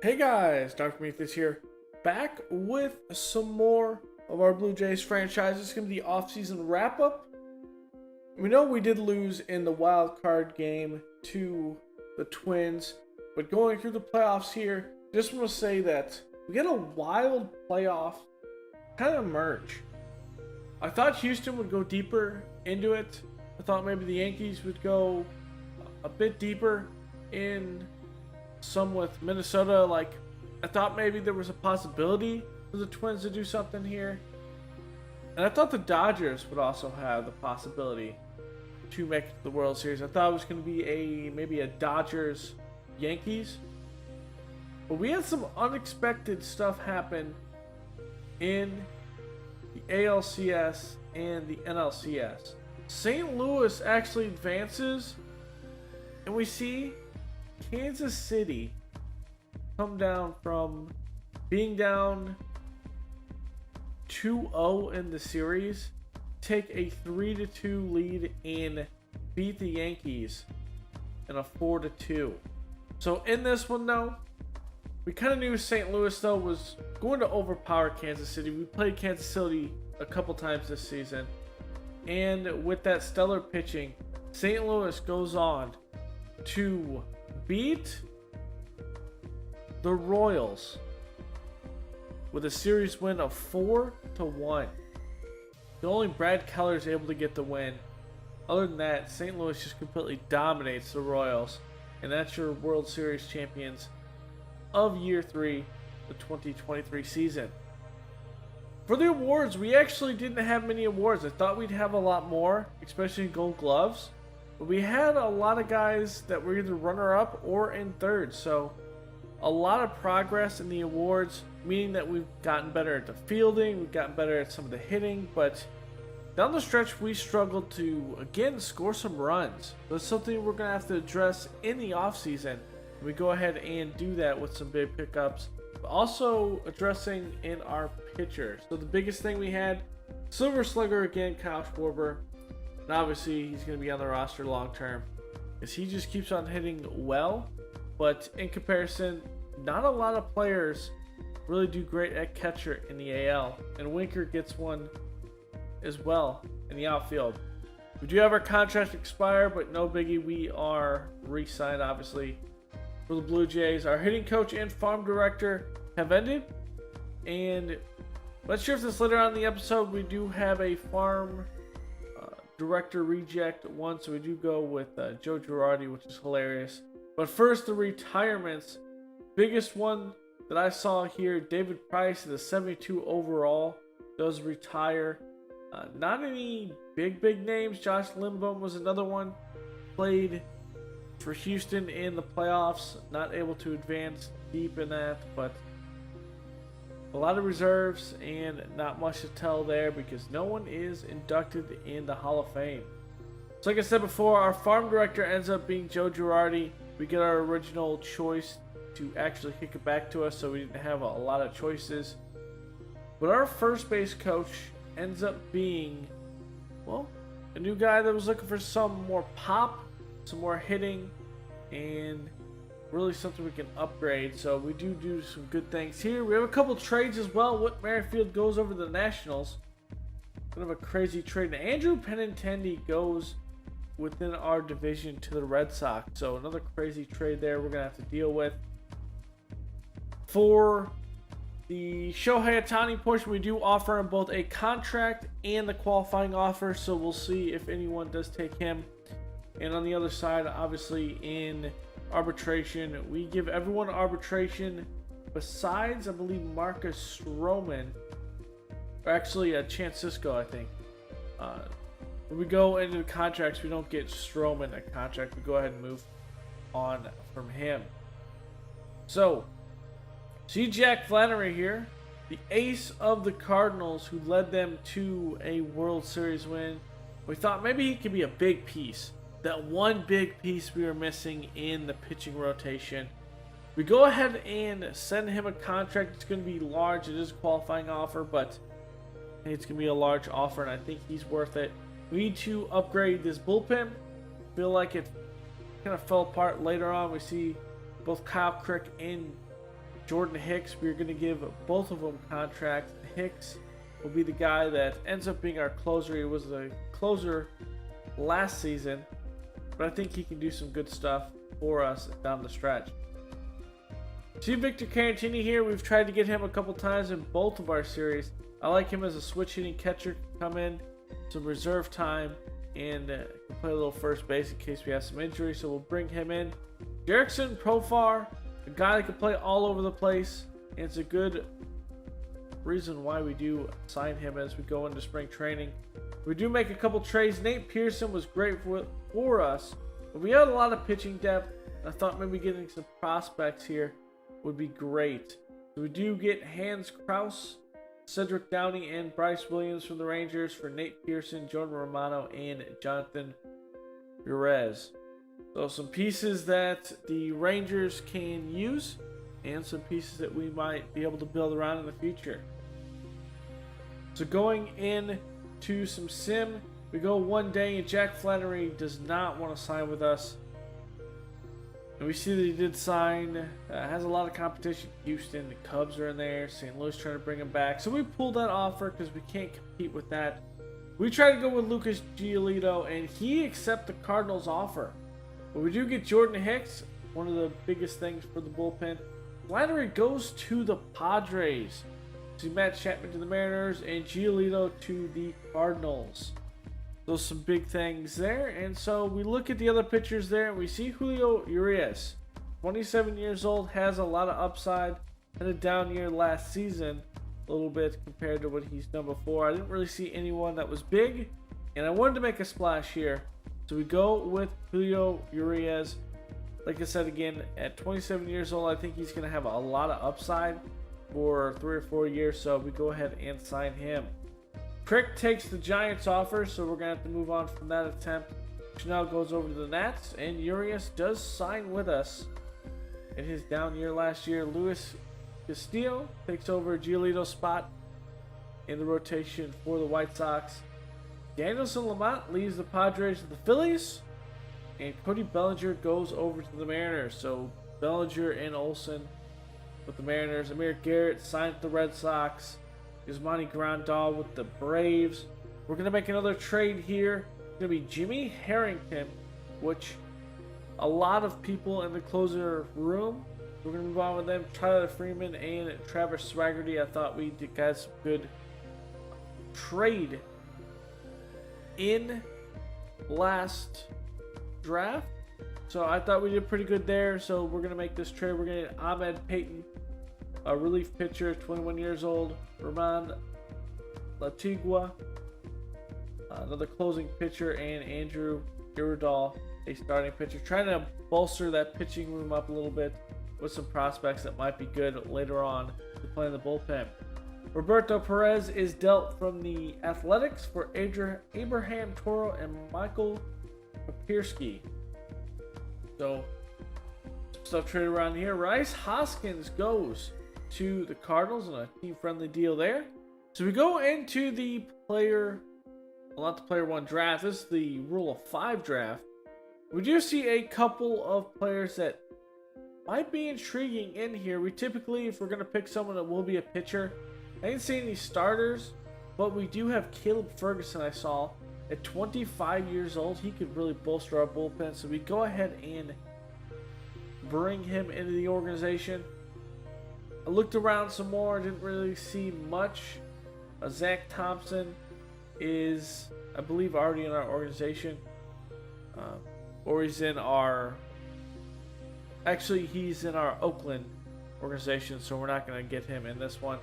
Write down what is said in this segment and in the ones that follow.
Hey guys, Dr. Meathis here, back with some more of our Blue Jays franchise. It's going to be the offseason wrap-up. We know we did lose in the wild card game to the Twins, but going through the playoffs here, just want to say that we had a wild playoff kind of merge. I thought Houston would go deeper into it. I thought maybe the Yankees would go a bit deeper in some with Minnesota. Like, I thought maybe there was a possibility for the Twins to do something here. And I thought the Dodgers would also have the possibility to make the World Series. I thought it was going to be maybe a Dodgers-Yankees. But we had some unexpected stuff happen in the ALCS and the NLCS. St. Louis actually advances, and we see Kansas City come down from being down 2-0 in the series, take a 3-2 lead and beat the Yankees in a 4-2. So in this one though, we kind of knew St. Louis though was going to overpower Kansas City. We played Kansas City a couple times this season, and with that stellar pitching, St. Louis goes on to beat the Royals with a series win of 4-1. The only Brad Keller is able to get the win. Other than that, St. Louis just completely dominates the Royals, and that's your World Series champions of Year 3, the 2023 season. For the awards, we actually didn't have many awards. I thought we'd have a lot more, especially in Gold Gloves. But we had a lot of guys that were either runner-up or in third. So a lot of progress in the awards, meaning that we've gotten better at the fielding, we've gotten better at some of the hitting, but down the stretch we struggled to, again, score some runs. That's something we're going to have to address in the offseason. We go ahead and do that with some big pickups. But also addressing in our pitchers. So the biggest thing we had, Silver Slugger again, Kyle Schwarber. And obviously he's going to be on the roster long term, because he just keeps on hitting well. But in comparison, not a lot of players really do great at catcher in the AL. And Winker gets one as well in the outfield. We do have our contract expire, but no biggie. We are re-signed, obviously, for the Blue Jays. Our hitting coach and farm director have ended. And let's share this later on in the episode. We do have a farm director reject one, so we do go with Joe Girardi, which is hilarious. But first, the retirements. Biggest one that I saw here, David Price, the 72 overall, does retire. Not any big names. Josh Lindblom was another one. Played for Houston in the playoffs. Not able to advance deep in that, but a lot of reserves and not much to tell there because no one is inducted in the Hall of Fame. So like I said before, our farm director ends up being Joe Girardi. We get our original choice to actually kick it back to us, so we didn't have a lot of choices. But our first base coach ends up being, well, a new guy that was looking for some more pop, some more hitting, and really something we can upgrade. So we do some good things here. We have a couple trades as well. Whit Merrifield goes over to the Nationals. Kind of a crazy trade. And Andrew Benintendi goes within our division to the Red Sox. So another crazy trade there we're going to have to deal with. For the Shohei Ohtani portion, we do offer him both a contract and the qualifying offer. So we'll see if anyone does take him. And on the other side, obviously in arbitration, we give everyone arbitration besides, I believe, Marcus Stroman, or actually Chance Sisco, I think. When we go into the contracts, we don't get Stroman a contract. We go ahead and move on from him. So, see Jack Flannery here, the ace of the Cardinals, who led them to a World Series win. We thought maybe he could be a big piece. That one big piece we were missing in the pitching rotation. We go ahead and send him a contract. It's going to be large. It is a qualifying offer, but I think it's going to be a large offer, and I think he's worth it. We need to upgrade this bullpen. Feel like it kind of fell apart later on. We see both Kyle Crick and Jordan Hicks. We're going to give both of them contracts. Hicks will be the guy that ends up being our closer. He was the closer last season, but I think he can do some good stuff for us down the stretch. See Victor Cantini here. We've tried to get him a couple times in both of our series. I like him as a switch hitting catcher. Come in, some reserve time, and play a little first base in case we have some injuries. So we'll bring him in. Jerickson Profar, a guy that can play all over the place, and it's a good reason why we do sign him as we go into spring training. We do make a couple trades. Nate Pearson was great for us, but we had a lot of pitching depth. I thought maybe getting some prospects here would be great. So we do get Hans Kraus, Cedric Downey, and Bryce Williams from the Rangers for Nate Pearson, Jordan Romano, and Jonathan Perez. So some pieces that the Rangers can use, and some pieces that we might be able to build around in the future. So going in to some sim, we go one day, and Jack Flannery does not want to sign with us. And we see that he did sign, has a lot of competition. Houston, the Cubs are in there, St. Louis trying to bring him back. So we pulled that offer because we can't compete with that. We tried to go with Lucas Giolito, and he accepted the Cardinals' offer. But we do get Jordan Hicks, one of the biggest things for the bullpen. Flannery goes to the Padres. See Matt Chapman to the Mariners, and Giolito to the Cardinals. Those some big things there. And so we look at the other pitchers there, and we see Julio Urias, 27 years old, has a lot of upside. Had a down year last season a little bit compared to what he's done before. I didn't really see anyone that was big, and I wanted to make a splash here. So we go with Julio Urias. Like I said again, at 27 years old, I think he's going to have a lot of upside for 3 or 4 years. So we go ahead and sign him. Crick takes the Giants offer, so we're going to have to move on from that attempt. Chanel goes over to the Nats, and Urias does sign with us in his down year last year. Luis Castillo takes over Giolito's spot in the rotation for the White Sox. Danielson Lamont leaves the Padres to the Phillies, and Cody Bellinger goes over to the Mariners. So Bellinger and Olsen with the Mariners. Amir Garrett signed with the Red Sox. Yasmani Grandal with the Braves. We're going to make another trade here. It's going to be Jimmy Harrington, which a lot of people in the closer room, we're going to move on with them. Tyler Freeman and Travis Swaggerty. I thought we got some good trade in last draft. So I thought we did pretty good there. So we're going to make this trade. We're going to get Ahmed Payton, a relief pitcher, 21 years old. Ramon Latigua, another closing pitcher, and Andrew Iridal, a starting pitcher. Trying to bolster that pitching room up a little bit with some prospects that might be good later on to play in the bullpen. Roberto Perez is dealt from the Athletics for Abraham Toro and Michael Papirski. So, some stuff traded around here. Rice Hoskins goes to the Cardinals on a team-friendly deal there. So we go into the not the player one draft. This is the Rule of 5 draft. We do see a couple of players that might be intriguing in here. We typically, if we're going to pick someone that will be a pitcher, I didn't see any starters, but we do have Caleb Ferguson. I saw at 25 years old, he could really bolster our bullpen. So we go ahead and bring him into the organization. I looked around some more, didn't really see much. Zach Thompson is, I believe, already in our organization. Or he's in our... Actually, he's in our Oakland organization, so we're not going to get him in this one.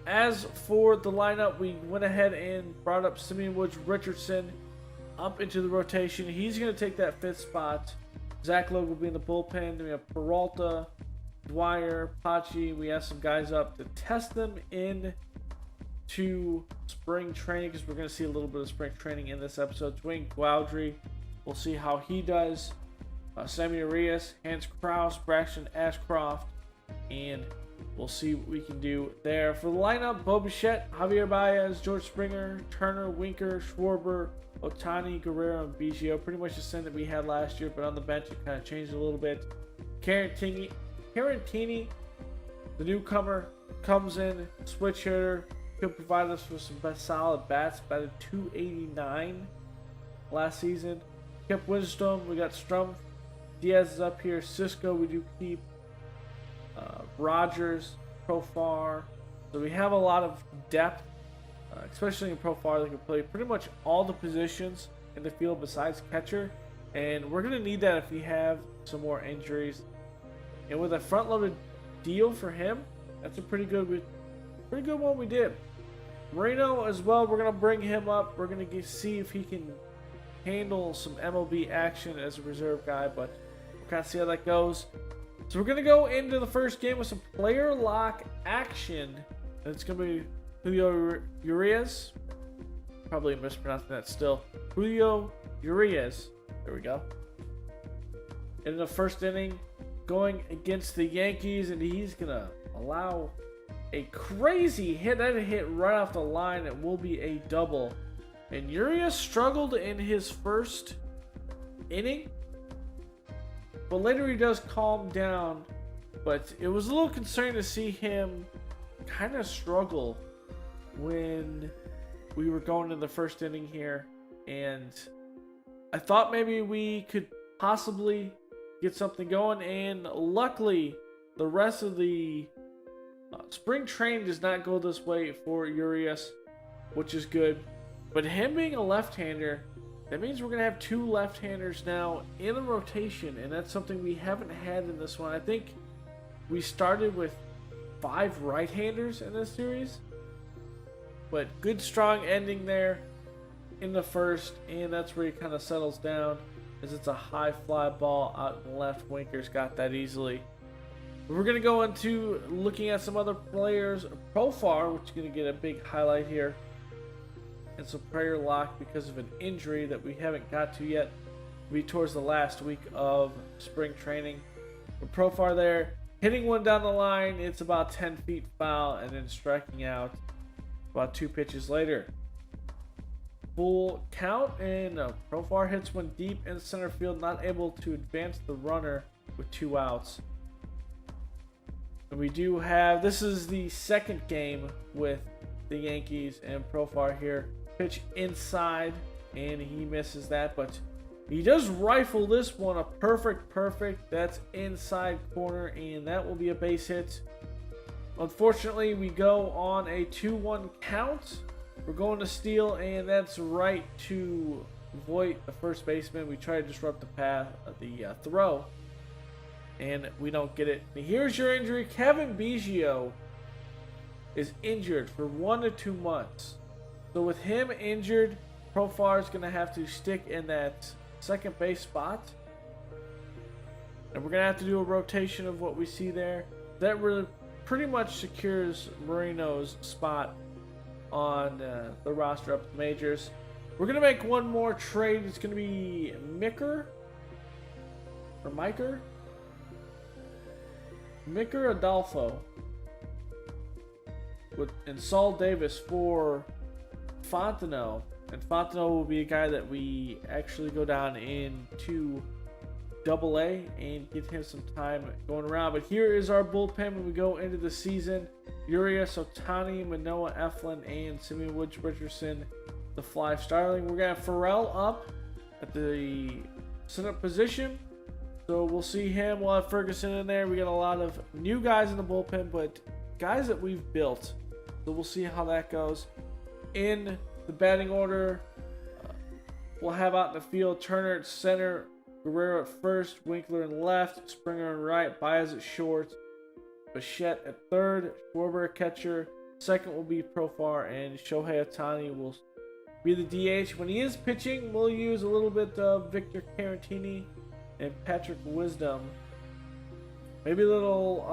As for the lineup, we went ahead and brought up Simeon Woods Richardson up into the rotation. He's going to take that 5th spot. Zach Logue will be in the bullpen. Then we have Peralta, Dwyer, Pachi. We have some guys up to test them in to spring training, because we're going to see a little bit of spring training in this episode. Dwayne Gowdry, we'll see how he does. Sammy Arias, Hans Kraus, Braxton Ashcroft, and we'll see what we can do there. For the lineup, Bo Bichette, Javier Baez, George Springer, Turner, Winker, Schwarber, Otani, Guerrero, and Biggio. Pretty much the same that we had last year, but on the bench it kind of changed a little bit. Cantini, The newcomer comes in, switch hitter, could provide us with some best solid bats. Batted .289 last season. Kept Wisdom. We got Strum. Diaz is up here. Cisco, we do keep. Rogers, Profar. So we have a lot of depth, especially in Profar. They can play pretty much all the positions in the field besides catcher. And we're going to need that if we have some more injuries. And with a front-loaded deal for him, that's a pretty good one we did. Moreno as well, we're going to bring him up. We're going to see if he can handle some MLB action as a reserve guy, but we'll kind of see how that goes. So we're going to go into the first game with some player lock action. And it's going to be Julio Urias. Probably mispronouncing that still. Julio Urias. There we go. In the first inning, going against the Yankees, and he's going to allow a crazy hit. That hit right off the line. It will be a double. And Urias struggled in his first inning, but later he does calm down. But it was a little concerning to see him kind of struggle when we were going in the first inning here. And I thought maybe we could possibly get something going. And luckily, the rest of the spring training does not go this way for Urias, which is good. But him being a left-hander, that means we're going to have 2 left-handers now in a rotation, and that's something we haven't had in this one. I think we started with 5 right-handers in this series, but good strong ending there in the first, and that's where he kind of settles down, as it's a high fly ball out in left. Winkers got that easily. We're going to go into looking at some other players. Profar, which is going to get a big highlight here. And some prayer lock because of an injury that we haven't got to yet. It'll be towards the last week of spring training. But Profar there, hitting one down the line. It's about 10 feet foul, and then striking out about 2 pitches later. Full count, and Profar hits one deep in center field, not able to advance the runner with 2 outs. And we do have, this is the second game with the Yankees, and Profar here. Pitch inside, and he misses that, but he does rifle this one. A perfect. That's inside corner, and that will be a base hit. Unfortunately, we go on a 2-1 count. We're going to steal, and that's right to Voit, the first baseman. We try to disrupt the path of the throw, and we don't get it. And here's your injury. Cavan Biggo is injured for 1 to 2 months. So with him injured, Profar is going to have to stick in that second base spot. And we're going to have to do a rotation of what we see there. That really pretty much secures Moreno's spot on the roster up at the majors. We're going to make one more trade. It's going to be Micker Adolfo and SoL Davis for Fontenot, and Fontenot will be a guy that we actually go down into AA and get him some time going around. But here is our bullpen when we go into the season. Urias, Ohtani, Manoah, Eflin, and Simeon Woods Richardson, the fly starting. We're going to have Farrell up at the center position, so we'll see him. We'll have Ferguson in there. We got a lot of new guys in the bullpen, but guys that we've built, so we'll see how that goes. In the batting order, we'll have out in the field Turner at center, Guerrero at first, Winkler in left, Springer in right, Baez at short, Bitchette at third, Schwarber at catcher. Second will be Profar, and Shohei Ohtani will be the DH. When he is pitching, we'll use a little bit of Victor Cantini and Patrick Wisdom. Maybe a little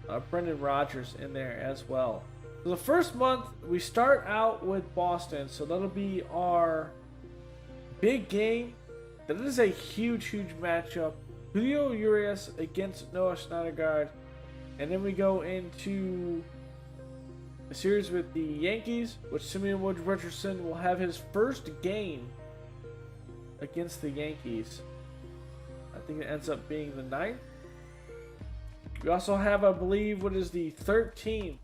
of Brendan Rodgers in there as well. So the first month, we start out with Boston, so that'll be our big game. That is a huge matchup. Julio Urias against Noah Syndergaard. And then we go into a series with the Yankees, which Simeon Woods Richardson will have his first game against the Yankees. I think it ends up being the 9th. We also have, I believe, what is the 13th?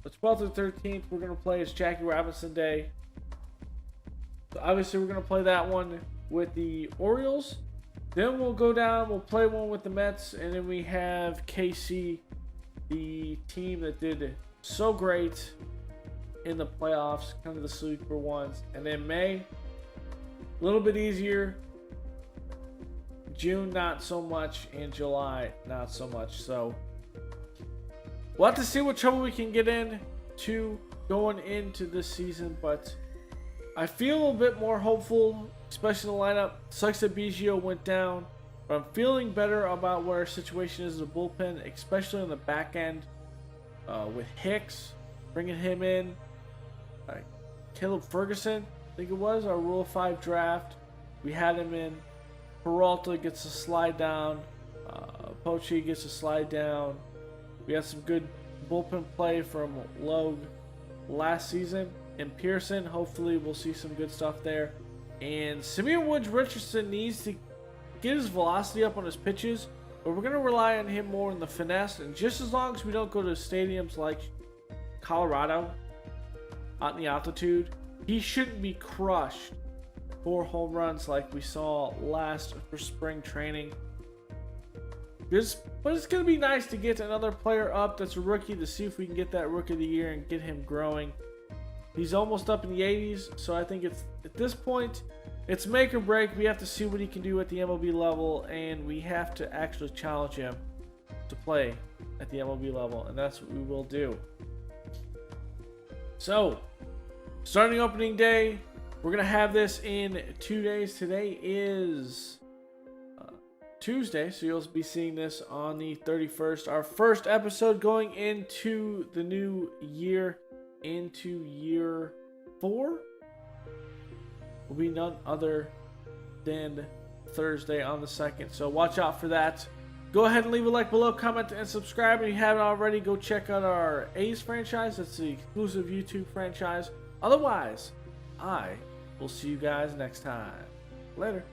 The 12th and 13th, we're going to play is Jackie Robinson Day. So obviously, we're going to play that one with the Orioles. Then we'll go down, we'll play one with the Mets, and then we have KC, the team that did so great in the playoffs, kind of the sleeper ones. And then May, a little bit easier. June, not so much. And July, not so much. So we'll have to see what trouble we can get in to going into this season. But I feel a little bit more hopeful, especially in the lineup. Sucks that Biggio went down, but I'm feeling better about where our situation is in the bullpen, especially on the back end with Hicks, bringing him in. Caleb Ferguson, I think it was, our Rule 5 draft. We had him in. Peralta gets a slide down. Poche gets a slide down. We had some good bullpen play from Logue last season. And Pearson, hopefully we'll see some good stuff there. And Simeon Woods Richardson needs to get his velocity up on his pitches, but we're going to rely on him more in the finesse. And just as long as we don't go to stadiums like Colorado, out in the altitude, he shouldn't be crushed for home runs like we saw last for spring training. But it's going to be nice to get another player up that's a rookie to see if we can get that Rookie of the Year and get him growing. He's almost up in the 80s, so I think it's at this point, it's make or break. We have to see what he can do at the MLB level, and we have to actually challenge him to play at the MLB level, and that's what we will do. So, starting opening day, we're going to have this in 2 days. Today is Tuesday, so you'll be seeing this on the 31st. Our first episode going into the new year, into year 4, will be none other than Thursday on the 2nd. So watch out for that. Go ahead and leave a like below, comment, and subscribe. If you haven't already, go check out our A's franchise. That's the exclusive YouTube franchise. Otherwise, I will see you guys next time. Later.